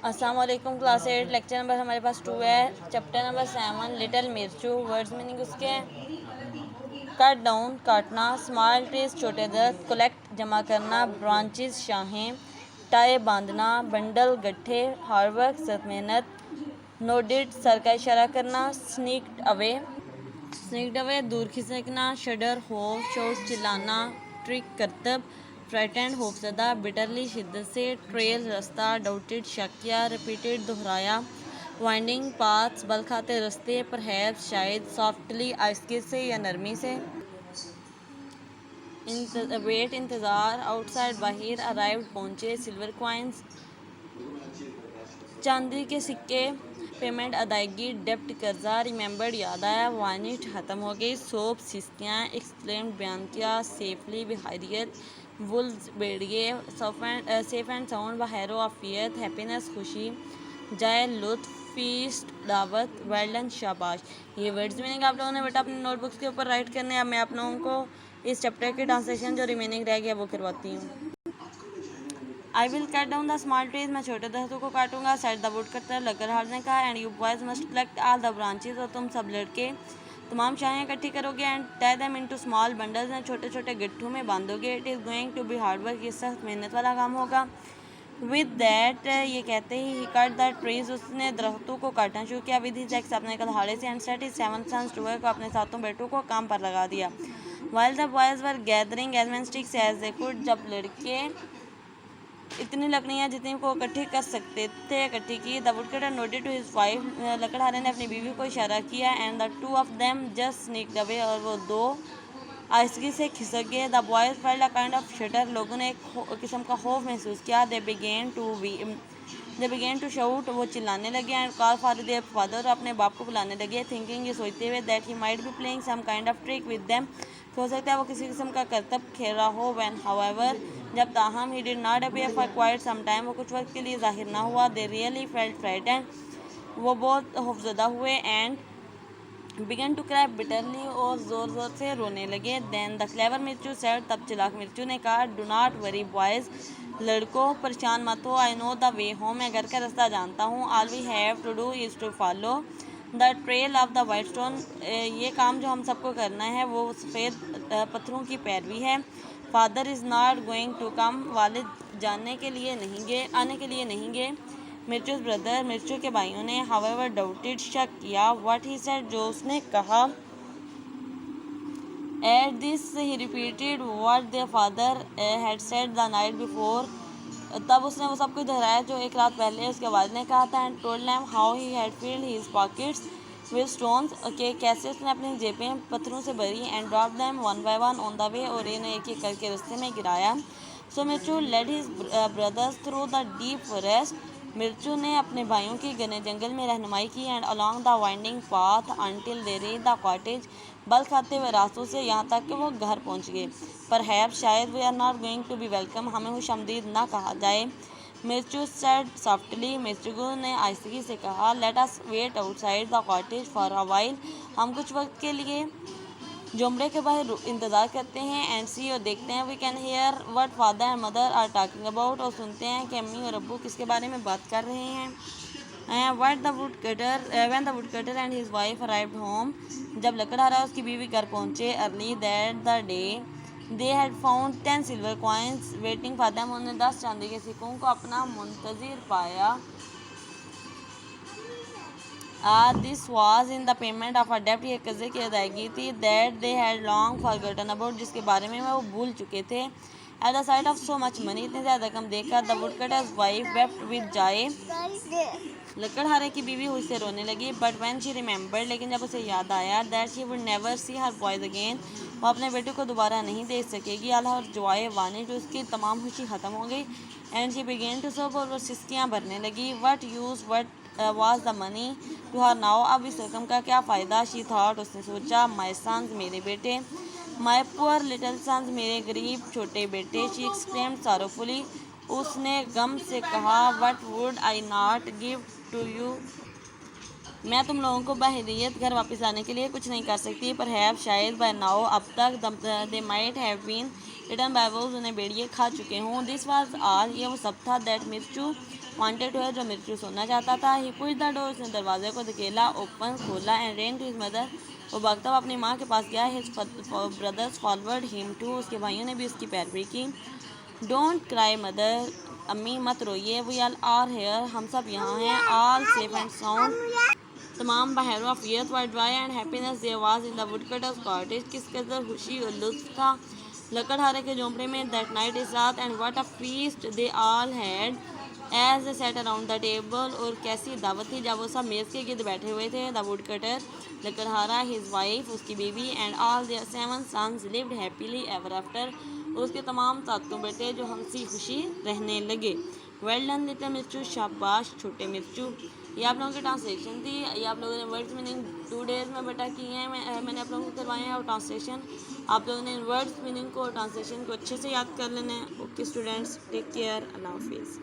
अस्सलाम वालेकुम। Class 8 lecture number हमारे पास 2 है। Chapter number 7 little Mirchu. Words meaning उसके कट डाउन काटना, स्मॉल ट्रीज छोटे दरख्त, कलेक्ट जमा करना, ब्रांचेस शाखें, टाई बांधना, बंडल गट्ठे, हार्डवर्क सख्त मेहनत, नोडिड सर का इशारा करना, स्नीक्ड अवे दूर खिसकना, शडर खौफ शौस चिल्लाना, ट्रिक करतब, फ्राइटेंड खौफजदा, बिटरली शिद्दत से, ट्रेल रास्ता, डाउटेड शक किया, रिपीटेड दोहराया, वाइंडिंग पाथ्स बल खाते रास्ते, परहैप्स शायद, सॉफ्टली आहिस्ते से या नरमी से, वेट इंतज़ार, आउटसाइड बाहर, अराइव्ड पहुँचे, सिल्वर कॉइन्स चांदी के सिक्के, पेमेंट अदायगी, डेप्ट कर्जा, रिमेंबर्ड याद आया, वानिश ख़त्म हो गई, सोप सिस्कियाँ, एक्सप्लेन बयान किया, सेफली बहरियत, वुल्स भेड़िए, सेफ एंड साउंड बहरो आफियत, हैप्पीनेस खुशी, जाए लुत्फ, फीस्ट दावत, वेल डन शाबाश। ये वर्ड्स मीनिंग आप लोगों ने बेटा अपने नोटबुक्स के ऊपर राइट करने हैं। अब मैं आप लोगों को इस चैप्टर की ट्रांसलेशन जो रिमेनिंग रह गया वो करवाती हूँ। I will cut down the small trees, मैं छोटे दरख्तों को काटूंगा। सेट द वुड कटर, लकड़हार ने कहा। And you boys must collect all the branches, और तुम सब लड़के तमाम शाखें इकट्ठी करोगे। And tie them into small bundles, ने छोटे छोटे गट्ठों में बांधोगे। It is going to be hard work, ये सख्त मेहनत वाला काम होगा। विद दैट, ये कहते ही कट द ट्रीज, उसने दरख्तों को काटना शुरू किया। विद हिज एक्स, अपने कलहाड़े से। And set his 7 sons to work, अपने सातों बेटों को काम पर लगा दिया। While the boys were gathering as many sticks as they could, जब लड़के इतनी लकड़ियाँ जितनी को इकट्ठी कर सकते थे इकट्ठी की। The woodcutter nodded to his wife, लकड़हारे ने अपनी बीवी को इशारा किया। And the two of them just sneaked away, और वो दो आहिस्ती से खिसक गए। The boys felt a kind of shudder, लोगों ने एक किस्म का खौफ महसूस किया। दे बिगेन टू शाउट, वो चिल्लाने लगे। And call for their father, अपने बाप को बुलाने लगे। थिंकिंग, ये सोचते हुए, that he might be playing some kind of trick with them, हो सकता है वो किसी किस्म का करतब खेल रहा हो। व्हेन हाउएवर, जब ताहम, he did not appear for quite some time, वो कुछ वक्त के लिए जाहिर ना हुआ। दे रियली फेल्ट फ्राइटेंड, वो बहुत खौफजदा हुए। And began to cry bitterly, और ज़ोर ज़ोर से रोने लगे। Then the clever Mirchu said, तब चालाक मिर्चू ने कहा। डू नॉट वरी बॉयज़, लड़कों परेशान मत हो। I know the way home, मैं घर का रास्ता जानता हूँ। All we have to do is to follow the trail of the white stone, ये काम जो हम सबको करना है वो सफ़ेद पत्थरों की पैरवी है। Father is not going to come, वालिद आने के लिए नहीं गए। मिर्चूज़ ब्रदर, मिर्चू के भाइयों ने हावेवर डाउटेड, शक किया। व्हाट ही सेड, जो उसने कहा। At this he repeated what their father had said the night before, तब उसने वो सब कुछ दोहराया जो एक रात पहले उसके वालिद ने कहा था। And told them how he had filled his pockets with stones, के कैसे उसने अपनी जेबें पत्थरों से भरी। And drop them one by one on the way, और इन्हें एक एक करके रास्ते में गिराया। So Mirchu led his brothers through the deep forest, Mirchu ने अपने भाइयों की घने जंगल में रहनुमाई की। And along the winding path until they reach the cottage, बल खाते हुए रास्तों से यहाँ तक कि वो घर पहुँच गए। पर हैप, शायद we are not going to be welcome, हमें खुशामदीद ना कहा जाए। मिर्चू सेड सॉफ्टली, मिर्चू ने आहिस्ती से कहा। Let us wait outside the cottage for a while, हम कुछ वक्त के लिए जोमड़े के बाहर इंतज़ार करते हैं। एंड सी, और देखते हैं। We can hear what father and mother are talking about, और सुनते हैं कि अम्मी और अब्बू किसके बारे में बात कर रहे हैं। What the wood cutter, when the wood cutter and his wife arrived home, जब लकड़हारा उसकी बीवी घर पहुँचे। Early that the day they had found 10 silver coins waiting for them, उन्होंने 10 चांदी के सिक्कों को अपना मुंतज़िर पाया। This was in the payment of a डेप्ट, ये कर्जे की अदायगी थी। That they had long forgotten about, जिसके बारे में वो भूल चुके थे। At the sight of so much money, इतने ज़्यादा कम देखकर। The woodcutter's wife wept with joy, लकड़हारे की बीवी उससे रोने लगी। बट व्हेन शी रिमेंबर्ड, लेकिन जब उसे याद आया, that she would never see her boys again, वो अपने बेटे को दोबारा नहीं देख सकेगी। अल्लाह और जॉय वानिश, उसकी तमाम खुशी ख़त्म हो गई। एंड शी बिगेन टू सोब, और वो सिस्कियाँ भरने लगी। What use what was the money to her now, अब इस रकम का क्या फ़ायदा। शी थॉट, उसने सोचा। माई सन्स, मेरे बेटे। माई पुअर लिटिल सन्स, मेरे गरीब छोटे बेटे। शी एक्सक्लेम्ड सॉरोफुली, उसने गम से कहा। What would I not give to you, मैं तुम लोगों को बहरियत घर वापस लाने के लिए कुछ नहीं कर सकती। पर हैव, शायद, बाय नाउ, अब तक, they might have been return by wolves, उन्हें भेड़िए खा चुके हों। दिस वाज ऑल, ये वो सब था। दैट मिर्चू वांटेड टू, जो मिर्चू सोना चाहता था। ही पुश द डोर, उसने दरवाजे को धकेला, ओपन खोला, and ran to his mother, वो भागता हुआ अपनी माँ के पास गया। His brothers forward him to, उसके भाइयों ने भी उसकी पैरवी की। डोंट क्राई मदर, अम्मी मत रोइए, वी ऑल आर हेयर, हम सब यहाँ हैं, ऑल सेफ एंड साउंड, तमाम बहरों अफियत व dry and happiness there was in the woodcutter's cottage, किस कदर खुशी और लुत्फ था लकड़हारे के झोंपड़े में। दैट नाइट, इस रात, and what a feast they all had as they set around the table, और कैसी दावत थी जब वो सब मेज़ के गिर्द बैठे हुए थे। द वुडकटर, लकड़हारा, हिज वाइफ, उसकी बीवी, and all their 7 sons lived happily ever after, उसके तमाम सातों बेटे जो हंसी खुशी रहने लगे। वेल डन लिटिल मिर्चू, शाबाश छोटे मिर्चू। ये आप लोगों की ट्रांसलेशन थी। ये आप लोगों ने वर्ड्स मीनिंग 2 डेज़ में बेटा किए हैं, मैंने आप लोगों को करवाए हैं, और ट्रांसलेशन आप लोगों ने वर्ड्स मीनिंग को और ट्रांसलेशन को अच्छे से याद कर लेना है। ओके स्टूडेंट्स, टेक केयर, अल्लाह हाफिज़।